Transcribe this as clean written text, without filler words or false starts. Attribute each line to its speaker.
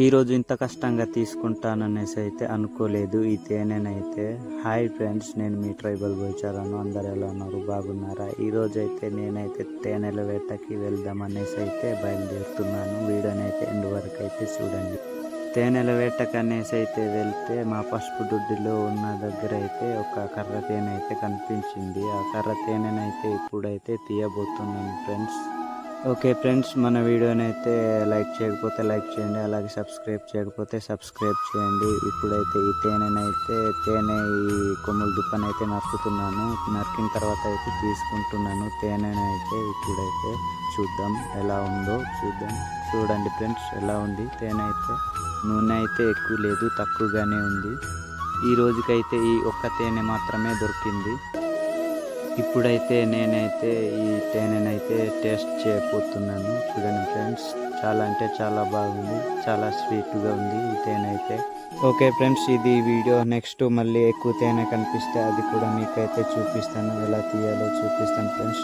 Speaker 1: ఈరోజు ఇంత కష్టంగా తీసుకుంటాననేసి అయితే అనుకోలేదు ఈ తేనెనైతే. హాయ్ ఫ్రెండ్స్, నేను మీ ట్రైబల్ బోయచారాను. అందరు ఎలా ఉన్నారు, బాగున్నారా? ఈరోజు అయితే నేనైతే తేనెల వేటకి వెళ్దామనేసి అయితే బయలుదేరుతున్నాను. వీడియోనైతే ఎండ్ వరకు అయితే చూడండి. తేనెల వేటకు అనేసి అయితే వెళ్తే మా పసుపు దొడ్డిలో ఉన్న దగ్గర అయితే ఒక కర్ర తేనె అయితే కనిపించింది. ఆ కర్ర తేనెనైతే ఇప్పుడైతే తీయబోతున్నాను ఫ్రెండ్స్. ఓకే ఫ్రెండ్స్, మన వీడియోనైతే లైక్ చేయకపోతే లైక్ చేయండి, అలాగే సబ్స్క్రైబ్ చేయకపోతే సబ్స్క్రైబ్ చేయండి. ఇప్పుడైతే ఈ తేనె ఈ కొమ్ముల దుప్పనైతే నరుకుతున్నాను. నరికిన తర్వాత అయితే తీసుకుంటున్నాను తేనెనైతే. ఇప్పుడైతే చూద్దాం ఎలా ఉందో చూద్దాం. చూడండి ఫ్రెండ్స్, ఎలా ఉంది తేనె అయితే. నూనె అయితే ఎక్కువ లేదు, తక్కువగానే ఉంది. ఈ రోజుకైతే ఈ ఒక్క తేనె మాత్రమే దొరికింది. ఇప్పుడైతే నేనైతే ఈ తేనెనైతే టేస్ట్ చేయబోతున్నాను. చూడండి ఫ్రెండ్స్, చాలా అంటే చాలా బాగుంది, చాలా స్వీట్గా ఉంది ఈ తేనె అయితే. ఓకే ఫ్రెండ్స్, ఇది వీడియో. నెక్స్ట్ మళ్ళీ ఎక్కువ తేనె కనిపిస్తే అది కూడా మీకైతే చూపిస్తాను, ఎలా తీయాలో చూపిస్తాను ఫ్రెండ్స్.